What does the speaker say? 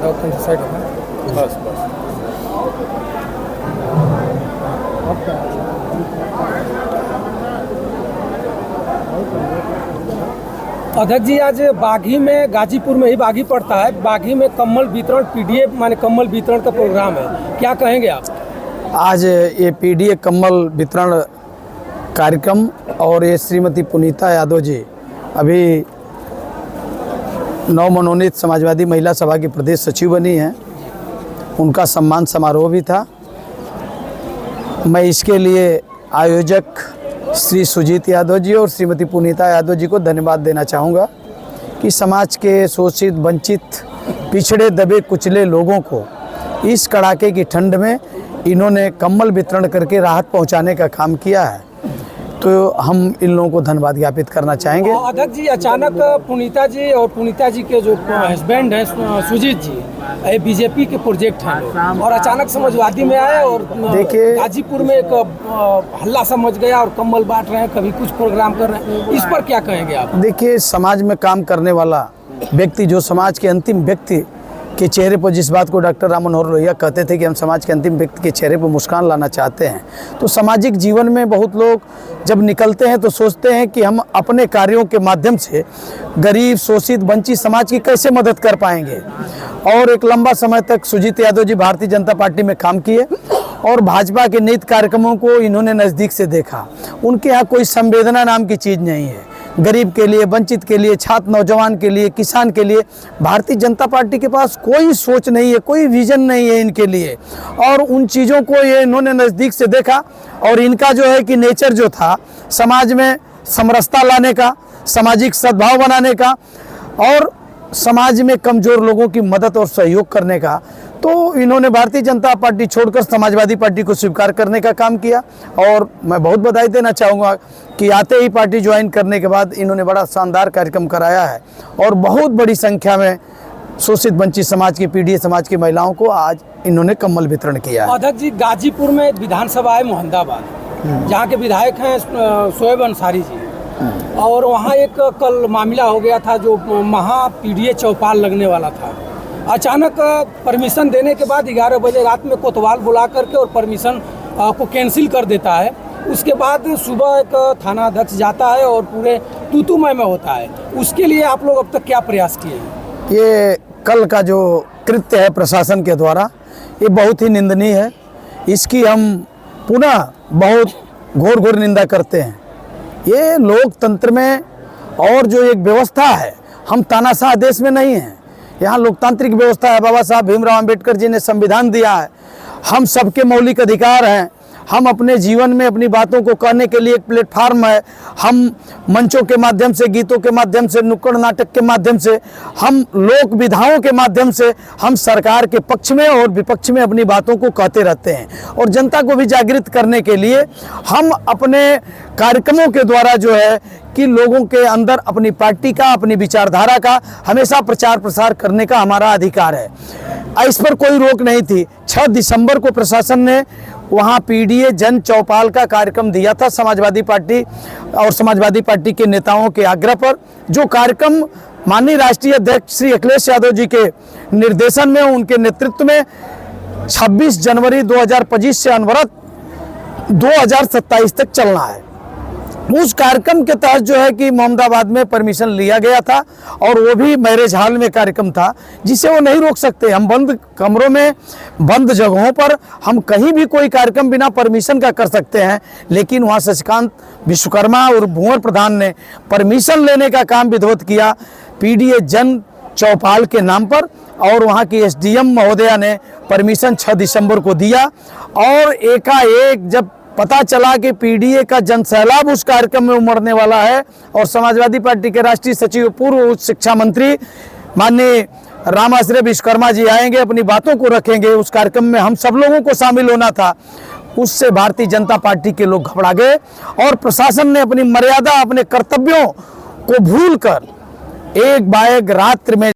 Side में बस बस। अध्यक्ष जी, आज बागी में, गाजीपुर में ही बागी पड़ता है, बागी में कम्बल वितरण पीडीए माने कम्बल वितरण का प्रोग्राम है, क्या कहेंगे आप? आज ये पीडीए कम्बल वितरण कार्यक्रम और ये श्रीमती पुनीता यादव जी अभी नवमनोनीत समाजवादी महिला सभा की प्रदेश सचिव बनी हैं, उनका सम्मान समारोह भी था। मैं इसके लिए आयोजक श्री सुजीत यादव जी और श्रीमती पुनीता यादव जी को धन्यवाद देना चाहूँगा कि समाज के शोषित, वंचित, पिछड़े, दबे कुचले लोगों को इस कड़ाके की ठंड में इन्होंने कम्बल वितरण करके राहत पहुंचाने का काम किया है, तो हम इन लोगों को धन्यवाद ज्ञापित करना चाहेंगे। अध्यक्ष जी, अचानक पुनीता जी और पुनीता जी के जो हस्बैंड हैं सुजीत जी, ये बीजेपी के प्रोजेक्ट हैं और अचानक समाजवादी में आए और देखिए गाजीपुर में एक हल्ला समझ गया और कम्बल बांट रहे हैं, कभी कुछ प्रोग्राम कर रहे हैं, इस पर क्या कहेंगे आप? देखिए, समाज में काम करने वाला व्यक्ति, जो समाज के अंतिम व्यक्ति के चेहरे पर, जिस बात को डॉक्टर राम मनोहर लोहिया कहते थे कि हम समाज के अंतिम व्यक्ति के चेहरे पर मुस्कान लाना चाहते हैं, तो सामाजिक जीवन में बहुत लोग जब निकलते हैं तो सोचते हैं कि हम अपने कार्यों के माध्यम से गरीब, शोषित, वंचित समाज की कैसे मदद कर पाएंगे। और एक लंबा समय तक सुजीत यादव जी भारतीय जनता पार्टी में काम किए और भाजपा के निहित कार्यक्रमों को इन्होंने नज़दीक से देखा। उनके यहाँ कोई संवेदना नाम की चीज़ नहीं है। गरीब के लिए, वंचित के लिए, छात्र नौजवान के लिए, किसान के लिए भारतीय जनता पार्टी के पास कोई सोच नहीं है, कोई विजन नहीं है इनके लिए। और उन चीज़ों को ये इन्होंने नज़दीक से देखा और इनका जो है कि नेचर जो था समाज में समरसता लाने का, सामाजिक सद्भाव बनाने का और समाज में कमज़ोर लोगों की मदद और सहयोग करने का, तो इन्होंने भारतीय जनता पार्टी छोड़कर समाजवादी पार्टी को स्वीकार करने का काम किया। और मैं बहुत बधाई देना चाहूँगा कि आते ही पार्टी ज्वाइन करने के बाद इन्होंने बड़ा शानदार कार्यक्रम कराया है और बहुत बड़ी संख्या में शोषित, वंचित समाज की, पीड़ित समाज की महिलाओं को आज इन्होंने कम्बल वितरण किया है। अध्यक्ष जी, गाजीपुर में विधानसभा है मोहम्मदाबाद, जहाँ के विधायक हैं शोएब अंसारी जी, और वहाँ एक कल मामला हो गया था जो महा पीडीए चौपाल लगने वाला था। अचानक परमिशन देने के बाद 11 बजे रात में कोतवाल बुला करके और परमिशन को कैंसिल कर देता है। उसके बाद सुबह एक थाना अध्यक्ष जाता है और पूरे तूतुमय में होता है। उसके लिए आप लोग अब तक क्या प्रयास किए हैं? ये कल का जो कृत्य है प्रशासन के द्वारा, ये बहुत ही निंदनीय है। इसकी हम पुनः बहुत घोर निंदा करते हैं। ये लोकतंत्र में और जो एक व्यवस्था है, हम तानाशाह देश में नहीं हैं, यहाँ लोकतांत्रिक व्यवस्था है। बाबा साहब भीमराव अंबेडकर जी ने संविधान दिया है, हम सबके मौलिक अधिकार हैं। हम अपने जीवन में अपनी बातों को कहने के लिए एक प्लेटफार्म है। हम मंचों के माध्यम से, गीतों के माध्यम से, नुक्कड़ नाटक के माध्यम से, हम लोक विधाओं के माध्यम से हम सरकार के पक्ष में और विपक्ष में अपनी बातों को कहते रहते हैं। और जनता को भी जागृत करने के लिए हम अपने कार्यक्रमों के द्वारा जो है कि लोगों के अंदर अपनी पार्टी का, अपनी विचारधारा का हमेशा प्रचार प्रसार करने का हमारा अधिकार है। इस पर कोई रोक नहीं थी। 6 दिसंबर को प्रशासन ने वहाँ पीडीए जन चौपाल का कार्यक्रम दिया था समाजवादी पार्टी और समाजवादी पार्टी के नेताओं के आग्रह पर। जो कार्यक्रम माननीय राष्ट्रीय अध्यक्ष श्री अखिलेश यादव जी के निर्देशन में, उनके नेतृत्व में 26 जनवरी 2025 से अनवरत 2027 तक चलना है। उस कार्यक्रम के तहत जो है कि मोहम्मदाबाद में परमिशन लिया गया था और वो भी मैरिज हॉल में कार्यक्रम था, जिसे वो नहीं रोक सकते। हम बंद कमरों में, बंद जगहों पर हम कहीं भी कोई कार्यक्रम बिना परमिशन का कर सकते हैं, लेकिन वहाँ शशिकांत विश्वकर्मा और भूंवर प्रधान ने परमिशन लेने का काम विधिवत किया पीडीए जन चौपाल के नाम पर। और वहाँ की एसडीएम महोदया ने परमिशन 6 दिसंबर को दिया और एकाएक जब पता चला कि पीडीए का जनसैलाब उस कार्यक्रम में उमड़ने वाला है और समाजवादी पार्टी के राष्ट्रीय सचिव, पूर्व उच्च शिक्षा मंत्री माननीय रामाश्रय विश्वकर्मा जी आएंगे, अपनी बातों को रखेंगे, उस कार्यक्रम में हम सब लोगों को शामिल होना था। उससे भारतीय जनता पार्टी के लोग घबरा गए और प्रशासन ने अपनी मर्यादा, अपने कर्तव्यों को भूलकर एक बाएक रात्र में